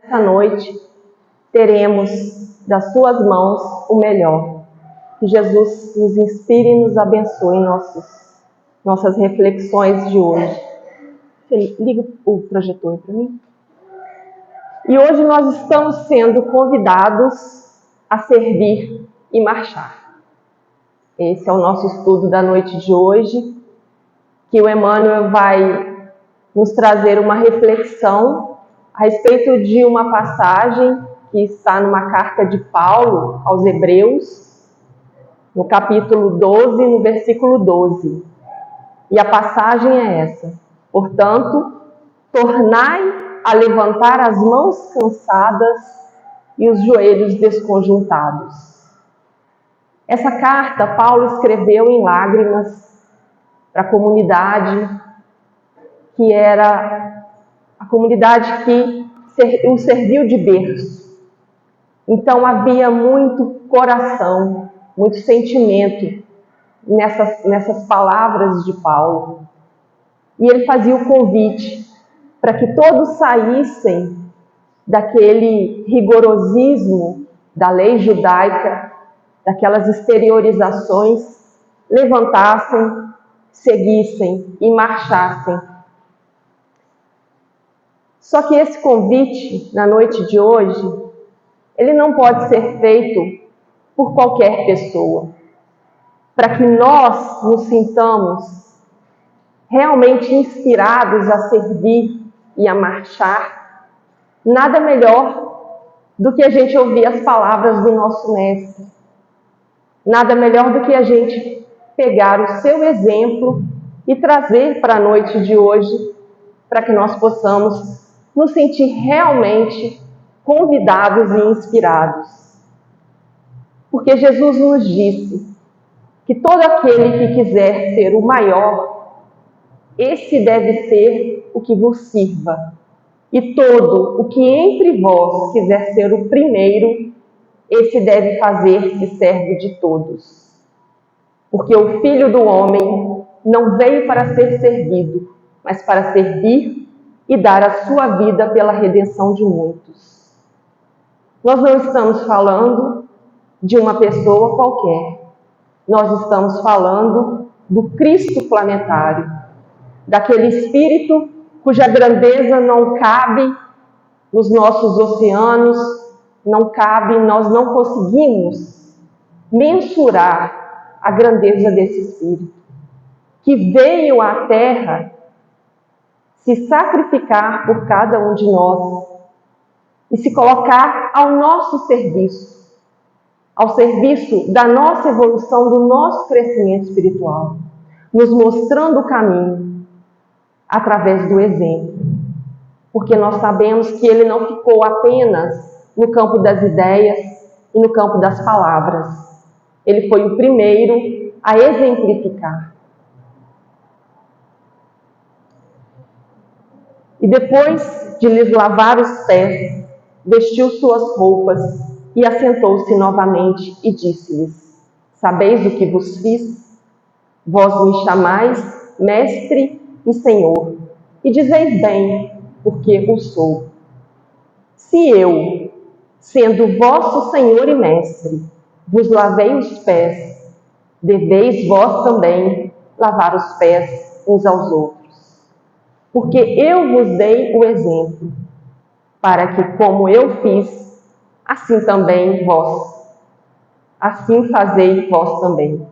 Esta noite teremos das suas mãos o melhor. Que Jesus nos inspire e nos abençoe em nossas reflexões de hoje. Liga o projetor para mim. E hoje nós estamos sendo convidados a servir e marchar. Esse é o nosso estudo da noite de hoje, que o Emmanuel vai nos trazer uma reflexão a respeito de uma passagem que está numa carta de Paulo aos Hebreus, no capítulo 12, no versículo 12. E a passagem é essa: portanto, tornai a levantar as mãos cansadas e os joelhos desconjuntados. Essa carta Paulo escreveu em lágrimas para a comunidade, que era a comunidade que o serviu de berço. Então havia muito coração, muito sentimento nessas palavras de Paulo. E ele fazia o convite para que todos saíssem daquele rigorosismo da lei judaica, daquelas exteriorizações, levantassem, seguissem e marchassem. Só que esse convite, na noite de hoje, ele não pode ser feito por qualquer pessoa. Para que nós nos sintamos realmente inspirados a servir e a marchar, nada melhor do que a gente ouvir as palavras do nosso mestre. Nada melhor do que a gente pegar o seu exemplo e trazer para a noite de hoje, para que nós possamos nos sentir realmente convidados e inspirados. Porque Jesus nos disse que todo aquele que quiser ser o maior, esse deve ser o que vos sirva. E todo o que entre vós quiser ser o primeiro, esse deve fazer-se servo de todos. Porque o Filho do Homem não veio para ser servido, mas para servir e dar a sua vida pela redenção de muitos. Nós não estamos falando de uma pessoa qualquer. Nós estamos falando do Cristo planetário, daquele Espírito cuja grandeza não cabe nos nossos oceanos, não cabe, nós não conseguimos mensurar a grandeza desse Espírito, que veio à Terra se sacrificar por cada um de nós e se colocar ao nosso serviço, ao serviço da nossa evolução, do nosso crescimento espiritual, nos mostrando o caminho através do exemplo. Porque nós sabemos que ele não ficou apenas no campo das ideias e no campo das palavras. Ele foi o primeiro a exemplificar. E depois de lhes lavar os pés, vestiu suas roupas e assentou-se novamente e disse-lhes: sabeis o que vos fiz? Vós me chamais mestre e senhor, e dizeis bem, porque o sou. Se eu, sendo vosso senhor e mestre, vos lavei os pés, deveis vós também lavar os pés uns aos outros. Porque eu vos dei o exemplo, para que, como eu fiz, assim também vós, assim fazei vós também.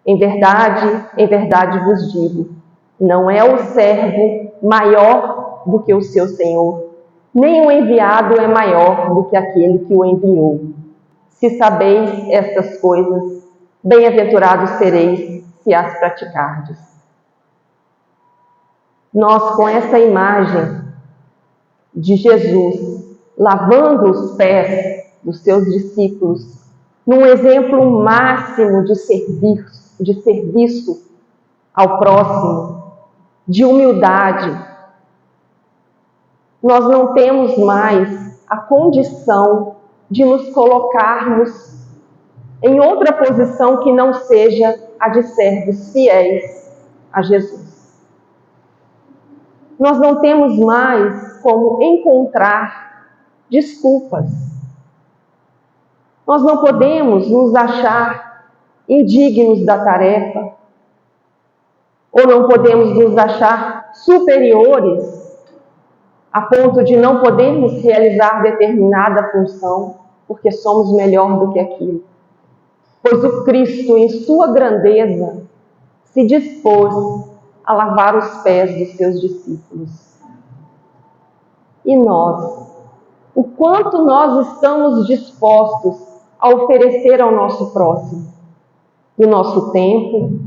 Em verdade vos digo, não é o servo maior do que o seu senhor, nem o enviado é maior do que aquele que o enviou. Se sabeis estas coisas, bem-aventurados sereis se as praticardes. Nós, com essa imagem de Jesus lavando os pés dos seus discípulos, num exemplo máximo de serviço ao próximo, de humildade, nós não temos mais a condição de nos colocarmos em outra posição que não seja a de servos fiéis a Jesus. Nós não temos mais como encontrar desculpas. Nós não podemos nos achar indignos da tarefa, ou não podemos nos achar superiores a ponto de não podermos realizar determinada função, porque somos melhor do que aquilo. Pois o Cristo, em sua grandeza, se dispôs a lavar os pés dos seus discípulos. E nós, o quanto nós estamos dispostos a oferecer ao nosso próximo, do nosso tempo,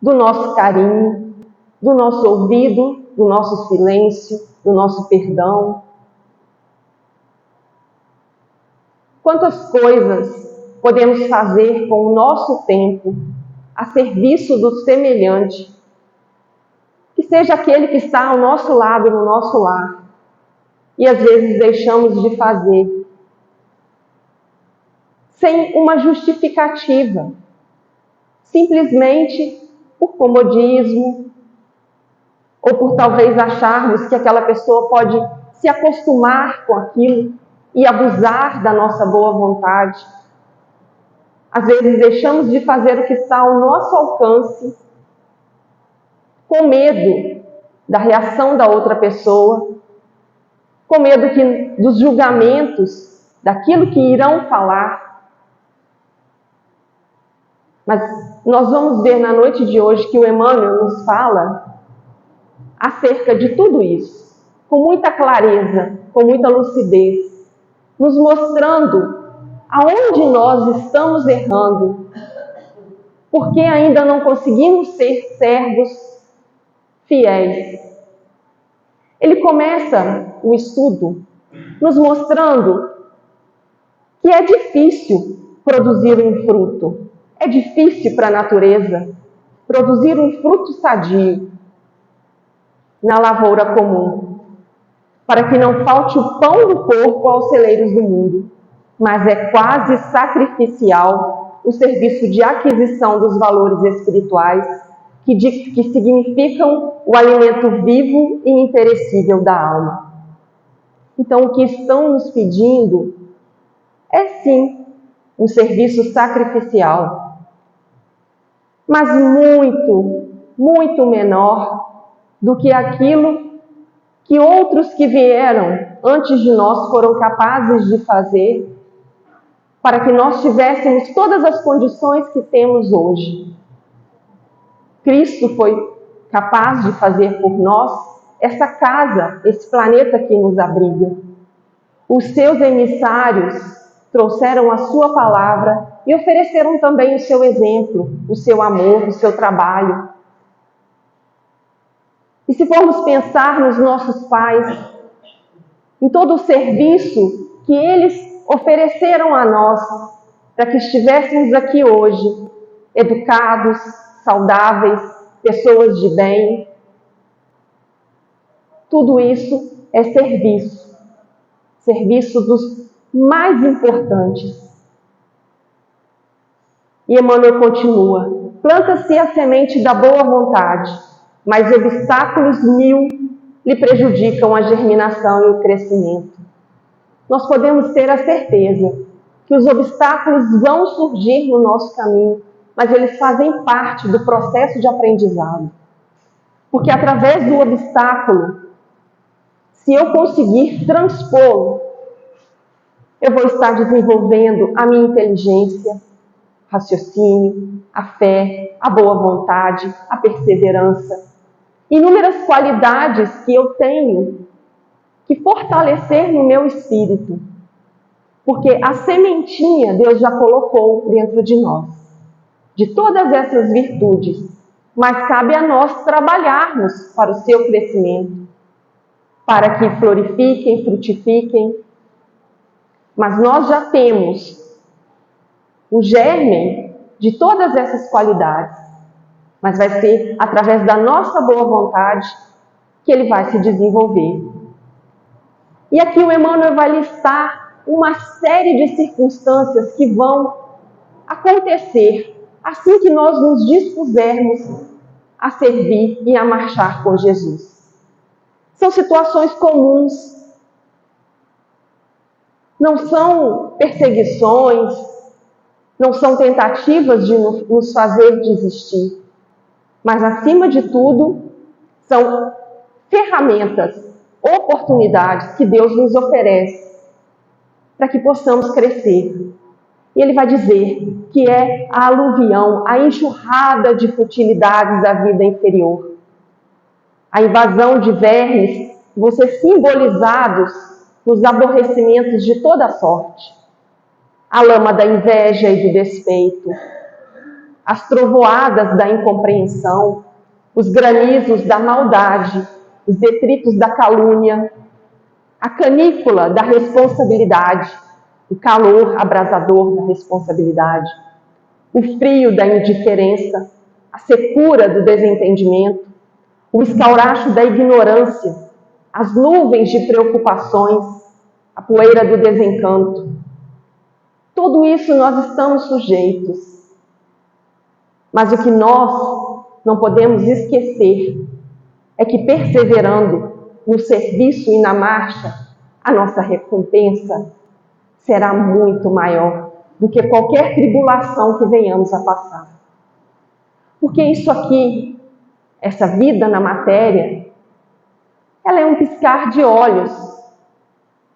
do nosso carinho, do nosso ouvido, do nosso silêncio, do nosso perdão. Quantas coisas podemos fazer com o nosso tempo a serviço do semelhante, que seja aquele que está ao nosso lado, no nosso lar, e às vezes deixamos de fazer, sem uma justificativa, simplesmente por comodismo, ou por talvez acharmos que aquela pessoa pode se acostumar com aquilo e abusar da nossa boa vontade. Às vezes deixamos de fazer o que está ao nosso alcance, com medo da reação da outra pessoa, com medo dos julgamentos, daquilo que irão falar. Mas nós vamos ver na noite de hoje que o Emmanuel nos fala acerca de tudo isso, com muita clareza, com muita lucidez, nos mostrando aonde nós estamos errando, porque ainda não conseguimos ser servos fiéis. Ele começa o estudo nos mostrando que é difícil produzir um fruto, é difícil para a natureza produzir um fruto sadio na lavoura comum, para que não falte o pão do corpo aos celeiros do mundo, mas é quase sacrificial o serviço de aquisição dos valores espirituais, que significam o alimento vivo e imperecível da alma. Então, o que estão nos pedindo é sim um serviço sacrificial, mas muito, muito menor do que aquilo que outros que vieram antes de nós foram capazes de fazer para que nós tivéssemos todas as condições que temos hoje. Cristo foi capaz de fazer por nós essa casa, esse planeta que nos abriga. Os seus emissários trouxeram a sua palavra e ofereceram também o seu exemplo, o seu amor, o seu trabalho. E se formos pensar nos nossos pais, em todo o serviço que eles ofereceram a nós, para que estivéssemos aqui hoje, educados, saudáveis, pessoas de bem, tudo isso é serviço, serviço dos mais importantes. E Emmanuel continua: planta-se a semente da boa vontade, mas obstáculos mil lhe prejudicam a germinação e o crescimento. Nós podemos ter a certeza que os obstáculos vão surgir no nosso caminho, mas eles fazem parte do processo de aprendizado. Porque através do obstáculo, se eu conseguir transpô-lo, eu vou estar desenvolvendo a minha inteligência, raciocínio, a fé, a boa vontade, a perseverança. Inúmeras qualidades que eu tenho que fortalecer no meu espírito. Porque a sementinha Deus já colocou dentro de nós, de todas essas virtudes. Mas cabe a nós trabalharmos para o seu crescimento, para que florifiquem, frutifiquem. Mas nós já temos o germe de todas essas qualidades. Mas vai ser através da nossa boa vontade que ele vai se desenvolver. E aqui o Emmanuel vai listar uma série de circunstâncias que vão acontecer assim que nós nos dispusermos a servir e a marchar com Jesus. São situações comuns, Não são perseguições, não são tentativas de nos fazer desistir, mas, acima de tudo, são ferramentas, oportunidades que Deus nos oferece para que possamos crescer. E Ele vai dizer que é a aluvião, a enxurrada de futilidades da vida inferior. A invasão de vermes vão ser simbolizados nos aborrecimentos de toda sorte. A lama da inveja e do despeito, as trovoadas da incompreensão, os granizos da maldade, os detritos da calúnia, a canícula da responsabilidade, o calor abrasador da responsabilidade, o frio da indiferença, a secura do desentendimento, o escauracho da ignorância, as nuvens de preocupações, a poeira do desencanto. Tudo isso nós estamos sujeitos. Mas o que nós não podemos esquecer é que, perseverando no serviço e na marcha, a nossa recompensa será muito maior do que qualquer tribulação que venhamos a passar. Porque isso aqui, essa vida na matéria, ela é um piscar de olhos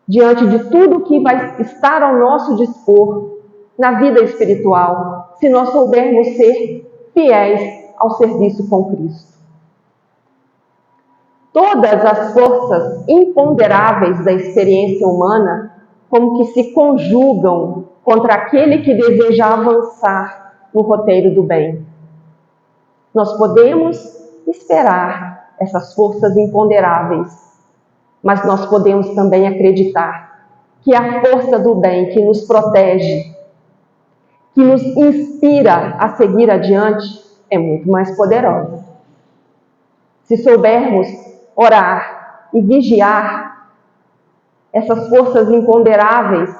diante de tudo que vai estar ao nosso dispor na vida espiritual, se nós soubermos ser fiéis ao serviço com Cristo. Todas as forças imponderáveis da experiência humana como que se conjugam contra aquele que deseja avançar no roteiro do bem. Nós podemos esperar essas forças imponderáveis, mas nós podemos também acreditar que a força do bem que nos protege, que nos inspira a seguir adiante, é muito mais poderosa. Se soubermos orar e vigiar, essas forças imponderáveis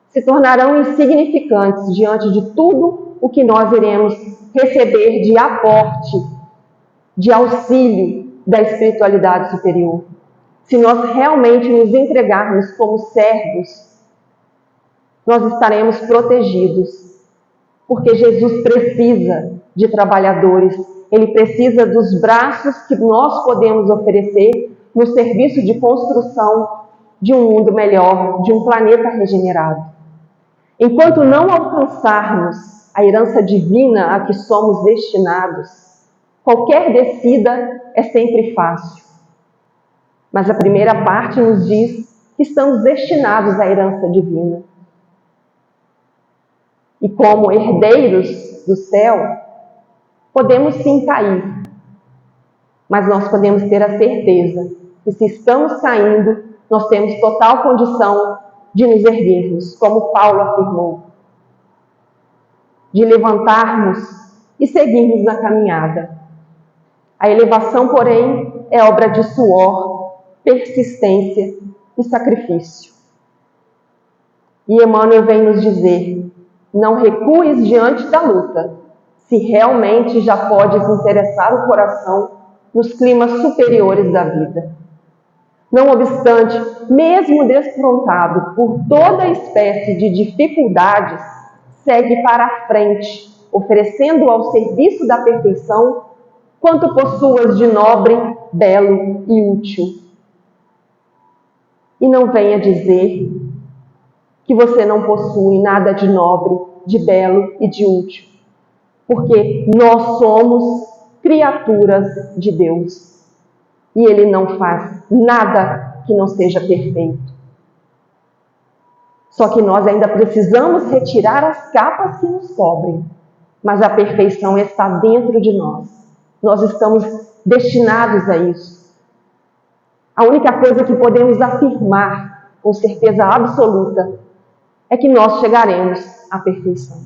se tornarão insignificantes diante de tudo o que nós iremos receber de aporte, de auxílio da espiritualidade superior. Se nós realmente nos entregarmos como servos, nós estaremos protegidos, porque Jesus precisa de trabalhadores, Ele precisa dos braços que nós podemos oferecer no serviço de construção de um mundo melhor, de um planeta regenerado. Enquanto não alcançarmos a herança divina a que somos destinados, qualquer descida é sempre fácil. Mas a primeira parte nos diz que estamos destinados à herança divina. E como herdeiros do céu, podemos sim cair, mas nós podemos ter a certeza que, se estamos caindo, nós temos total condição de nos erguermos, como Paulo afirmou, de levantarmos e seguirmos na caminhada. A elevação, porém, é obra de suor, persistência e sacrifício. E Emmanuel vem nos dizer: não recues diante da luta, se realmente já podes interessar o coração nos climas superiores da vida. Não obstante, mesmo desfrontado por toda espécie de dificuldades, segue para a frente, oferecendo ao serviço da perfeição quanto possuas de nobre, belo e útil. E não venha dizer que você não possui nada de nobre, de belo e de útil, porque nós somos criaturas de Deus e Ele não faz nada que não seja perfeito. Só que nós ainda precisamos retirar as capas que nos cobrem, mas a perfeição está dentro de nós. Nós estamos destinados a isso. A única coisa que podemos afirmar com certeza absoluta é que nós chegaremos à perfeição.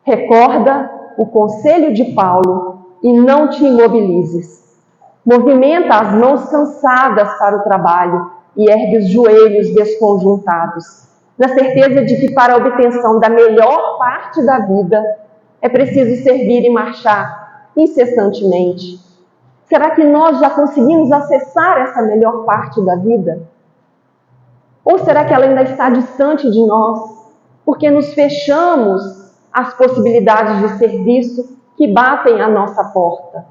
Recorda o conselho de Paulo e não te imobilizes. Movimenta as mãos cansadas para o trabalho e ergue os joelhos desconjuntados, na certeza de que, para a obtenção da melhor parte da vida, é preciso servir e marchar incessantemente. Será que nós já conseguimos acessar essa melhor parte da vida? Ou será que ela ainda está distante de nós, porque nos fechamos às possibilidades de serviço que batem à nossa porta?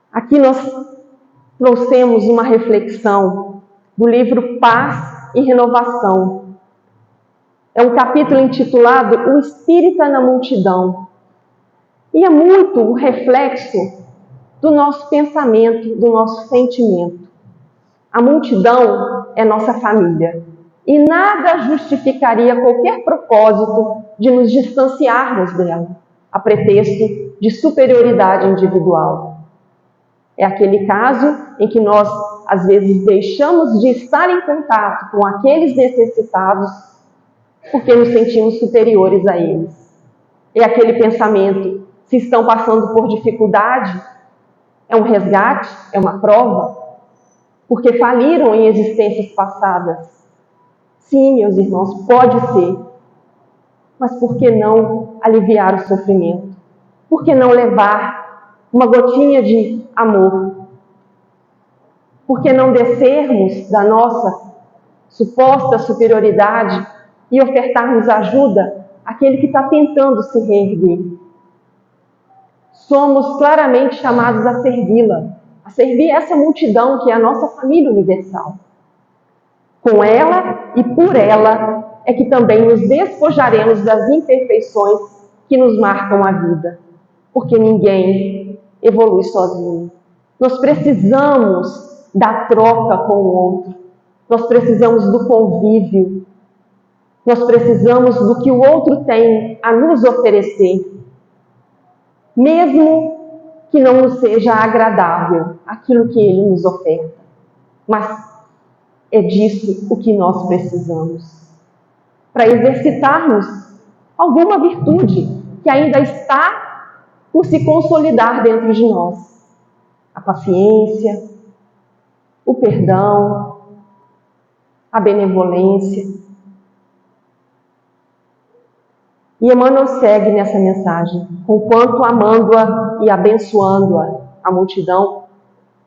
Aqui nós trouxemos uma reflexão do livro Paz e Renovação. É um capítulo intitulado O Espírita na Multidão. E é muito o reflexo do nosso pensamento, do nosso sentimento. A multidão é nossa família. E nada justificaria qualquer propósito de nos distanciarmos dela, a pretexto de superioridade individual. É aquele caso em que nós, às vezes, deixamos de estar em contato com aqueles necessitados porque nos sentimos superiores a eles. É aquele pensamento, se estão passando por dificuldade, é um resgate, é uma prova, porque faliram em existências passadas. Sim, meus irmãos, pode ser. Mas por que não aliviar o sofrimento? Por que não levar uma gotinha de amor? Por que não descermos da nossa suposta superioridade e ofertarmos ajuda àquele que está tentando se reerguer? Somos claramente chamados a servi-la, a servir essa multidão que é a nossa família universal. Com ela e por ela é que também nos despojaremos das imperfeições que nos marcam a vida, porque ninguém evolui sozinho. Nós precisamos da troca com o outro, nós precisamos do convívio, nós precisamos do que o outro tem a nos oferecer, mesmo que não nos seja agradável aquilo que ele nos oferta, mas é disso o que nós precisamos, para exercitarmos alguma virtude que ainda está por se consolidar dentro de nós. A paciência, o perdão, a benevolência. E Emmanuel segue nessa mensagem, conquanto amando-a e abençoando-a, a multidão,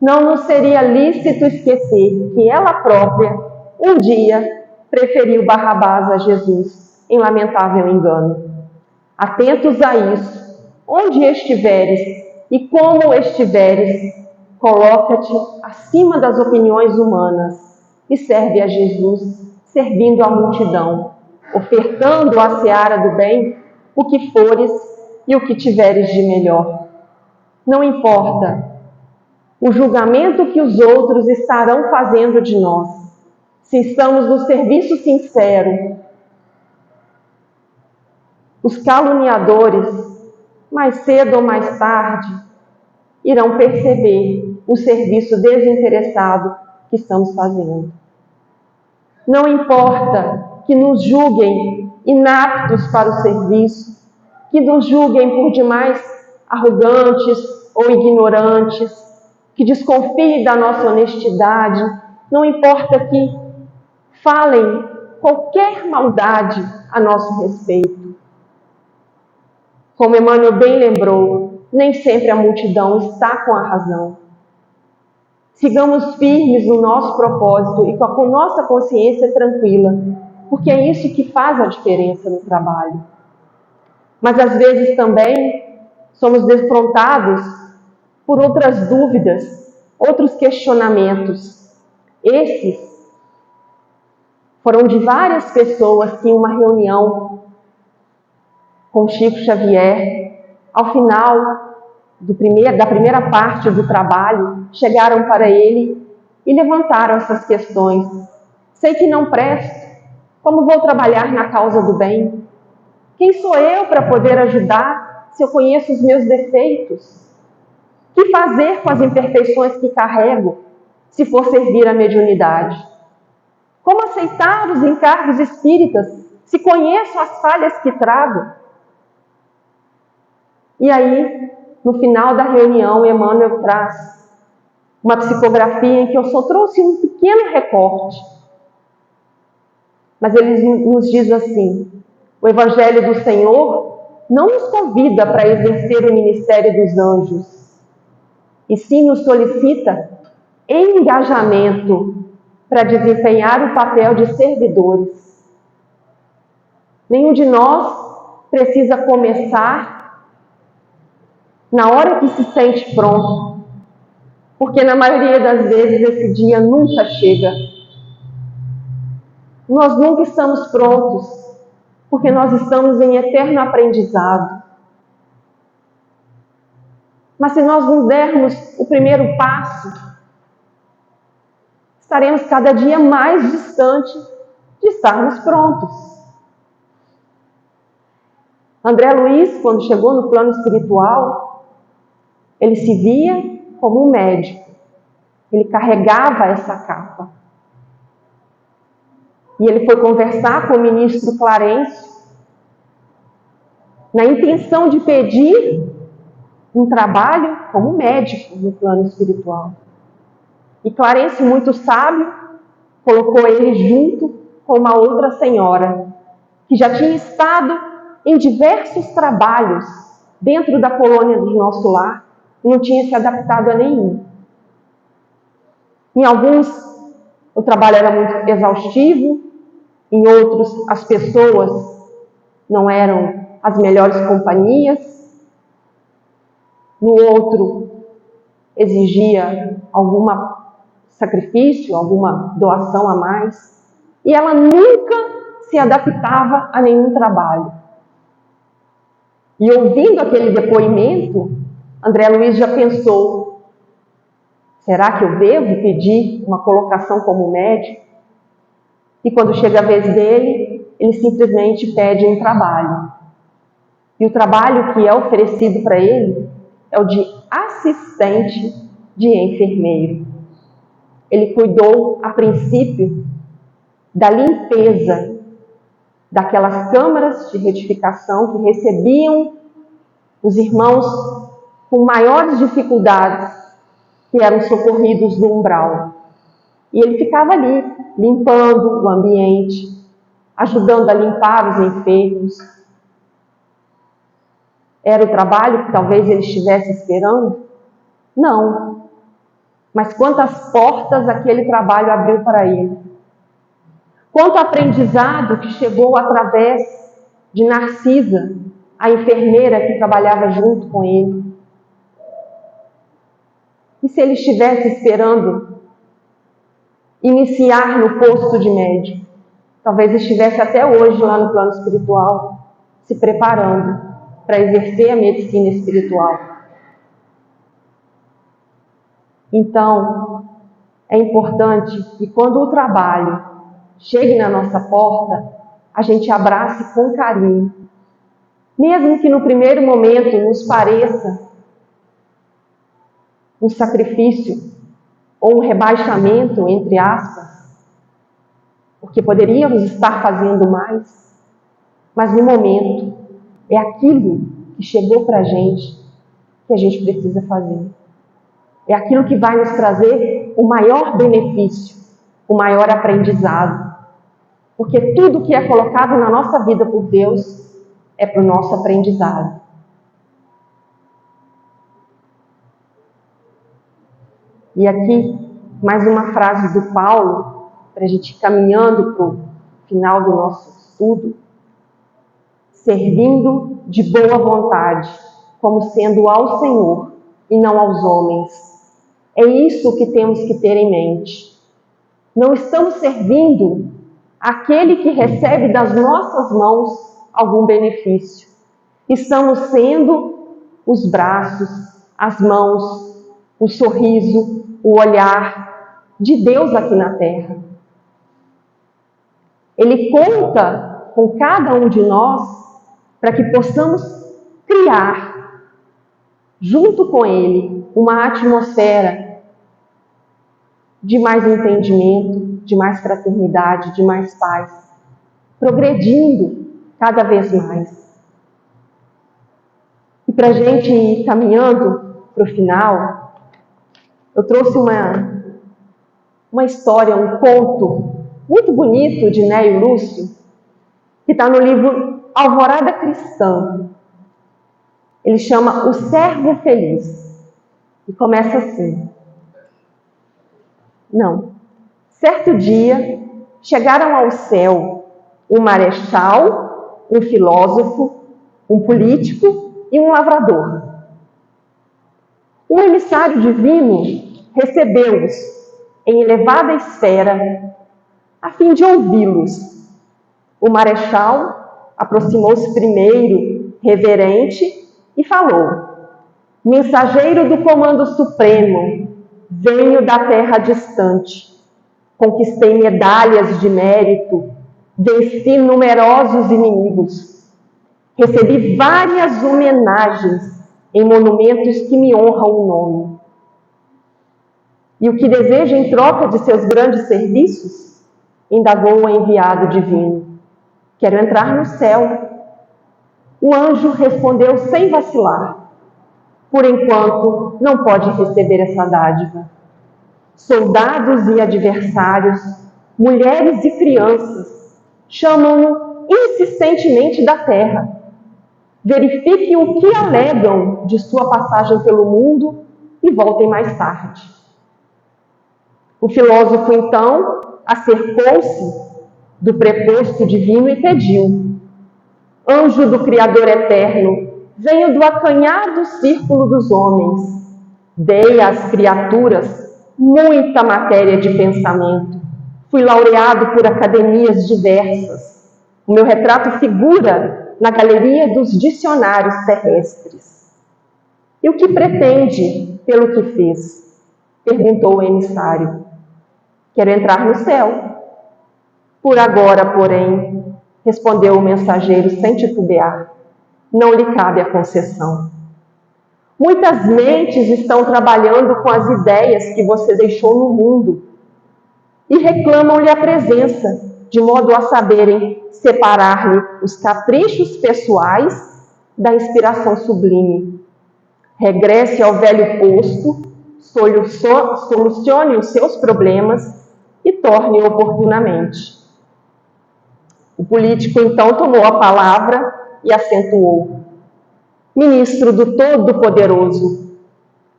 não nos seria lícito esquecer que ela própria, um dia, preferiu Barrabás a Jesus, em lamentável engano. Atentos a isso, onde estiveres e como estiveres, coloca-te acima das opiniões humanas e serve a Jesus, servindo a multidão, ofertando à seara do bem o que fores e o que tiveres de melhor. Não importa o julgamento que os outros estarão fazendo de nós, se estamos no serviço sincero. Os caluniadores, mais cedo ou mais tarde, irão perceber o serviço desinteressado que estamos fazendo. Não importa que nos julguem inaptos para o serviço, que nos julguem por demais arrogantes ou ignorantes, que desconfiem da nossa honestidade, não importa que falem qualquer maldade a nosso respeito. Como Emmanuel bem lembrou, nem sempre a multidão está com a razão. Sigamos firmes no nosso propósito e com a nossa consciência tranquila, porque é isso que faz a diferença no trabalho. Mas às vezes também somos defrontados por outras dúvidas, outros questionamentos. Esses foram de várias pessoas que em uma reunião com Chico Xavier, ao final da primeira parte do trabalho, chegaram para ele e levantaram essas questões. Sei que não presto, como vou trabalhar na causa do bem? Quem sou eu para poder ajudar se eu conheço os meus defeitos? O que fazer com as imperfeições que carrego, se for servir a mediunidade? Como aceitar os encargos espíritas, se conheço as falhas que trago? E aí, no final da reunião, Emmanuel traz uma psicografia em que eu só trouxe um pequeno recorte. Mas ele nos diz assim: o Evangelho do Senhor não nos convida para exercer o ministério dos anjos, e sim nos solicita engajamento para desempenhar o papel de servidores. Nenhum de nós precisa começar na hora que se sente pronto, porque na maioria das vezes esse dia nunca chega. Nós nunca estamos prontos, porque nós estamos em eterno aprendizado. Mas se nós não dermos o primeiro passo, estaremos cada dia mais distante de estarmos prontos. André Luiz, quando chegou no plano espiritual, ele se via como um médico. Ele carregava essa capa. E ele foi conversar com o ministro Clarencio, na intenção de pedir um trabalho como médico no plano espiritual. E Clarencio, muito sábio, colocou ele junto com uma outra senhora, que já tinha estado em diversos trabalhos dentro da colônia do Nosso Lar e não tinha se adaptado a nenhum. Em alguns, o trabalho era muito exaustivo, em outros, as pessoas não eram as melhores companhias, no outro, exigia algum sacrifício, alguma doação a mais, e ela nunca se adaptava a nenhum trabalho. E ouvindo aquele depoimento, André Luiz já pensou: será que eu devo pedir uma colocação como médico? E quando chega a vez dele, ele simplesmente pede um trabalho. E o trabalho que é oferecido para ele é o de assistente de enfermeiro. Ele cuidou, a princípio, da limpeza daquelas câmaras de retificação que recebiam os irmãos com maiores dificuldades, que eram socorridos no umbral. E ele ficava ali, limpando o ambiente, ajudando a limpar os enfermos. Era o trabalho que talvez ele estivesse esperando? Não. Mas quantas portas aquele trabalho abriu para ele. Quanto aprendizado que chegou através de Narcisa, a enfermeira que trabalhava junto com ele. E se ele estivesse esperando iniciar no posto de médico, talvez estivesse até hoje lá no plano espiritual, se preparando para exercer a medicina espiritual. Então, é importante que quando o trabalho chegue na nossa porta, a gente abrace com carinho. Mesmo que no primeiro momento nos pareça um sacrifício ou um rebaixamento, entre aspas, porque poderíamos estar fazendo mais, mas no momento é aquilo que chegou para a gente que a gente precisa fazer. É aquilo que vai nos trazer o maior benefício, o maior aprendizado. Porque tudo que é colocado na nossa vida por Deus é para o nosso aprendizado. E aqui, mais uma frase do Paulo, para a gente ir caminhando para o final do nosso estudo. Servindo de boa vontade, como sendo ao Senhor e não aos homens. É isso que temos que ter em mente. Não estamos servindo aquele que recebe das nossas mãos algum benefício. Estamos sendo os braços, as mãos, o sorriso, o olhar de Deus aqui na terra. Ele conta com cada um de nós para que possamos criar, junto com Ele, uma atmosfera de mais entendimento, de mais fraternidade, de mais paz, progredindo cada vez mais. E para a gente ir caminhando para o final, eu trouxe uma história, um conto muito bonito de Neio Lúcio, que está no livro Alvorada Cristã. Ele chama O Servo Feliz. E começa assim: Não. Certo dia, chegaram ao céu um marechal, um filósofo, um político e um lavrador. Um emissário divino recebeu-os em elevada esfera, a fim de ouvi-los. O marechal aproximou-se primeiro, reverente, e falou: mensageiro do comando supremo, venho da terra distante. Conquistei medalhas de mérito, venci numerosos inimigos. Recebi várias homenagens em monumentos que me honram o nome. E o que deseja em troca de seus grandes serviços? Indagou o enviado divino. Quero entrar no céu. O anjo respondeu sem vacilar. Por enquanto, não pode receber essa dádiva. Soldados e adversários, mulheres e crianças, chamam-no insistentemente da terra. Verifique o que alegam de sua passagem pelo mundo e voltem mais tarde. O filósofo, então, acercou-se do preposto divino e pediu: anjo do Criador eterno, venho do acanhado círculo dos homens. Dei às criaturas muita matéria de pensamento. Fui laureado por academias diversas. O meu retrato figura na galeria dos dicionários terrestres. E o que pretende pelo que fez? Perguntou o emissário. Quero entrar no céu. Por agora, porém, respondeu o mensageiro sem titubear, não lhe cabe a concessão. Muitas mentes estão trabalhando com as ideias que você deixou no mundo e reclamam-lhe a presença, de modo a saberem separar-lhe os caprichos pessoais da inspiração sublime. Regresse ao velho posto, solucione os seus problemas e torne oportunamente. O político então tomou a palavra e acentuou: ministro do Todo-Poderoso,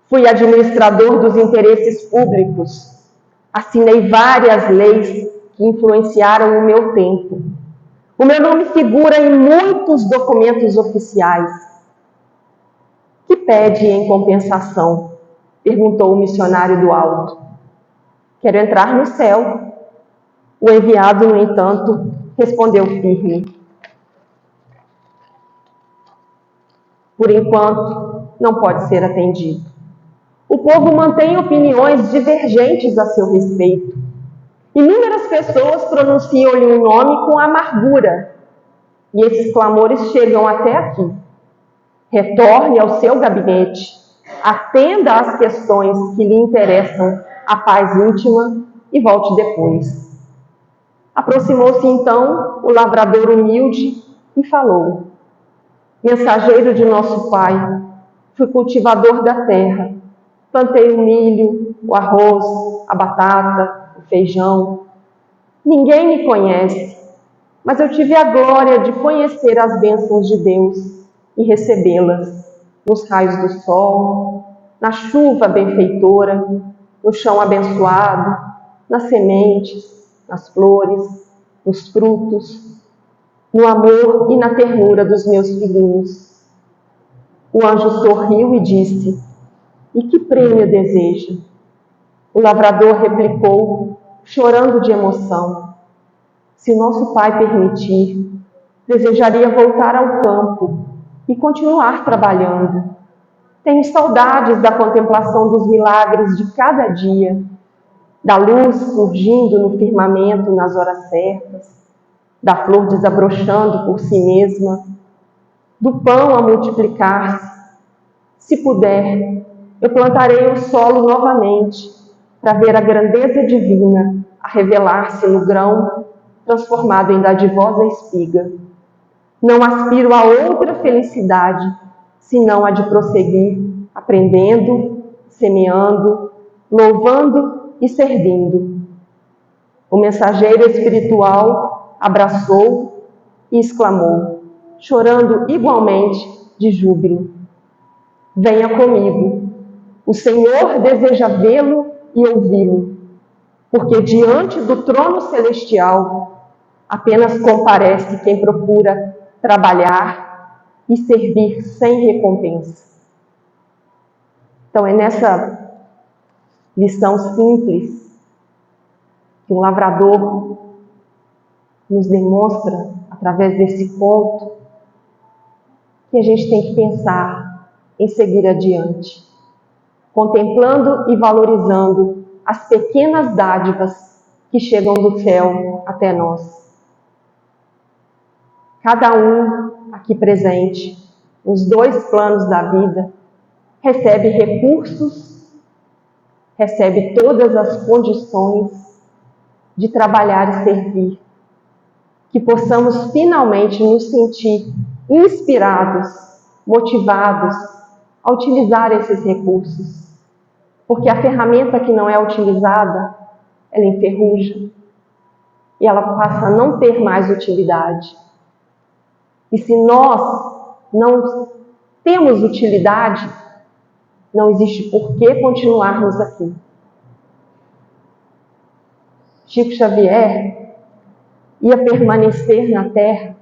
fui administrador dos interesses públicos, assinei várias leis que influenciaram o meu tempo. O meu nome figura em muitos documentos oficiais. Que pede em compensação? Perguntou o missionário do alto. Quero entrar no céu. O enviado, no entanto, respondeu firme. Por enquanto, não pode ser atendido. O povo mantém opiniões divergentes a seu respeito. Inúmeras pessoas pronunciam-lhe um nome com amargura, e esses clamores chegam até aqui. Retorne ao seu gabinete, atenda às questões que lhe interessam a paz íntima e volte depois. Aproximou-se então o lavrador humilde e falou: mensageiro de nosso pai, fui cultivador da terra, plantei o milho, o arroz, a batata, o feijão. Ninguém me conhece, mas eu tive a glória de conhecer as bênçãos de Deus e recebê-las nos raios do sol, na chuva benfeitora, no chão abençoado, nas sementes, nas flores, nos frutos, no amor e na ternura dos meus filhinhos. O anjo sorriu e disse: e que prêmio deseja? O lavrador replicou, chorando de emoção: se nosso pai permitir, desejaria voltar ao campo e continuar trabalhando. Tenho saudades da contemplação dos milagres de cada dia, da luz surgindo no firmamento nas horas certas, da flor desabrochando por si mesma, do pão a multiplicar-se. Se puder, eu plantarei o solo novamente para ver a grandeza divina a revelar-se no grão transformado em dadivosa espiga. Não aspiro a outra felicidade, senão a de prosseguir, aprendendo, semeando, louvando e servindo. O mensageiro espiritual abraçou e exclamou, chorando igualmente de júbilo: venha comigo, o Senhor deseja vê-lo e ouvi-lo. porque diante do trono celestial apenas comparece quem procura trabalhar e servir sem recompensa. Então é nessa lição simples que um lavrador nos demonstra, através desse conto, que a gente tem que pensar em seguir adiante, contemplando e valorizando as pequenas dádivas que chegam do céu até nós. Cada um aqui presente, nos dois planos da vida, recebe recursos, recebe todas as condições de trabalhar e servir. Que possamos finalmente nos sentir inspirados, motivados a utilizar esses recursos. Porque a ferramenta que não é utilizada, ela enferruja e ela passa a não ter mais utilidade. E se nós não temos utilidade, não existe por que continuarmos aqui. Chico Xavier ia permanecer na Terra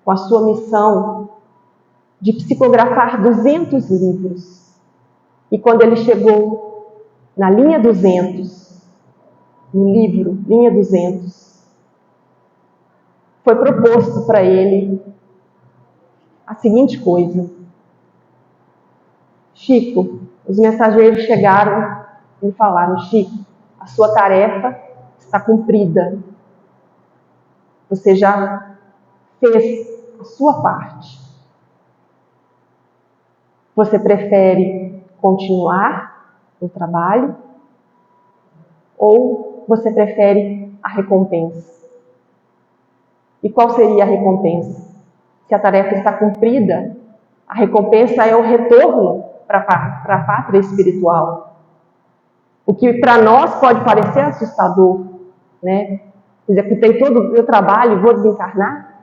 com a sua missão de psicografar 200 livros. E quando ele chegou na linha 200, no livro Linha 200, foi proposto para ele a seguinte coisa: Chico, os mensageiros chegaram e falaram: Chico, a sua tarefa está cumprida. Você já fez a sua parte. Você prefere continuar no trabalho ou você prefere a recompensa? E qual seria a recompensa? Se a tarefa está cumprida, a recompensa é o retorno para a pátria espiritual. O que para nós pode parecer assustador, né? Executei todo o meu trabalho e vou desencarnar?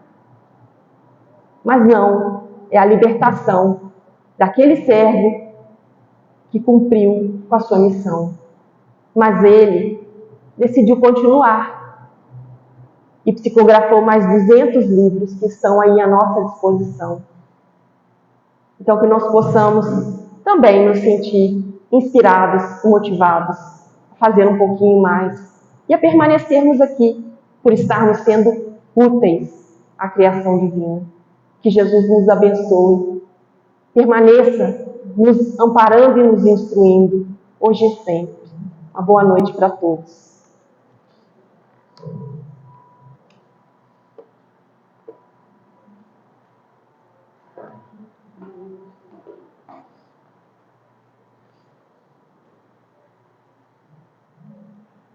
Mas não, é a libertação daquele servo que cumpriu com a sua missão. Mas ele decidiu continuar e psicografou mais 200 livros que estão aí à nossa disposição. Então, que nós possamos também nos sentir inspirados, motivados a fazer um pouquinho mais e a permanecermos aqui por estarmos sendo úteis à criação divina. Que Jesus nos abençoe, permaneça nos amparando e nos instruindo, hoje e sempre. Uma boa noite para todos.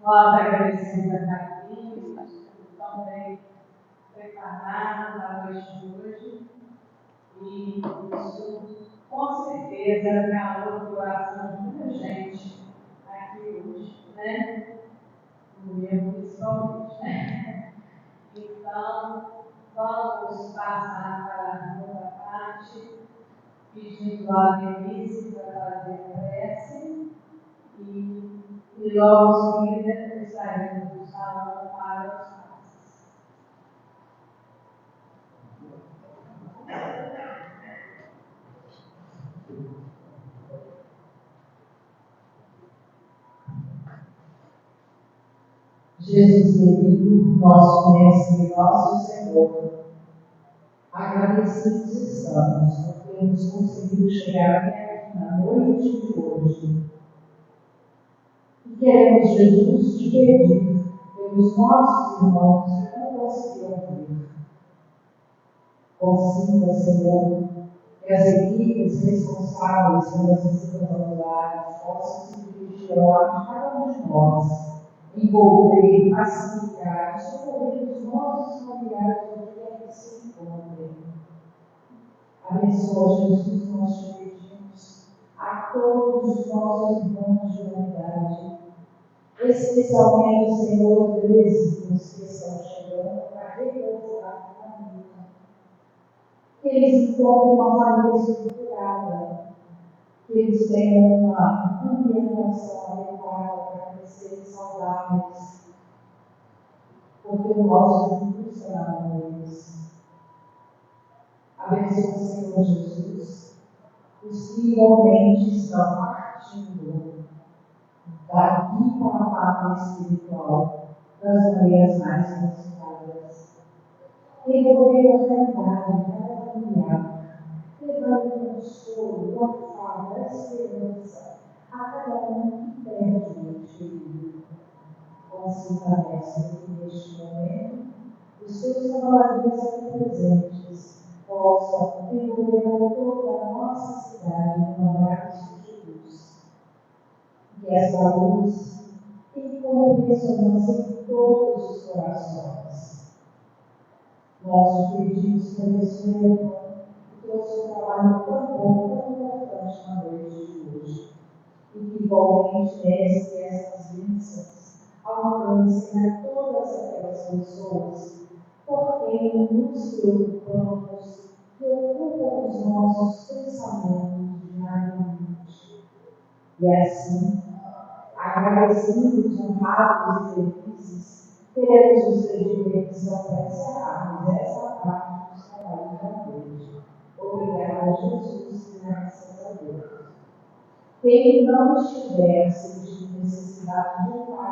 Nós agradecemos a Carlinhos, também preparado na noite de hoje, e isso com certeza calou o coração de muita gente aqui hoje, né? No meu principalmente, né? Então, vamos passar para a segunda parte, pedindo a Denise para fazer a prece e logo em seguida estaremos no salão para os passos. Jesus querido, nosso Mestre e nosso Senhor, agradecidos estamos por termos conseguido chegar até aqui na noite de hoje. E queremos, Jesus, te pedir pelos nossos irmãos que não conseguiram vir. Consinta, Senhor, que as equipes responsáveis pelas visitas aos lares possam se dirigir ao lado de cada um de nós, envolver, pacificar, socorrer os nossos familiares onde quer que se encontrem. Abençoa, Jesus, nós te pedimos a todos os nossos irmãos de humanidade, especialmente, Senhor, os vizinhos que estão chegando para repousar a família. Que eles encontrem uma família estruturada, que eles tenham uma ambientação adequada para crescerem saudáveis, o nosso futuro será com eles. Abençoa, Senhor Jesus, os que igualmente estão partindo daqui para a pátria espiritual, das maneiras mais necessárias. Envolver a realidade cada familiar, levando o consolo, o afago, a esperança a cada um que perde o ente querido. Assim parece que neste momento os teus cavaleiros aqui presentes possam envolver toda a nossa cidade no abraço de luz. Que essa luz fique como ressonância em todos os corações. Nós te pedimos por esse tempo que o seu trabalho tão bom, tão importante na noite de hoje. E que igualmente desce essas bênçãos alcancem a todas aquelas pessoas por quem nos preocupamos, que ocupam os nossos pensamentos diariamente. E assim, agradecidos, honrados e felizes, queremos nos pedir permissão para encerrarmos essa parte dos trabalhos da noite. Obrigada, Jesus, e graças a Deus. Quem não estiver sentindo necessidade de um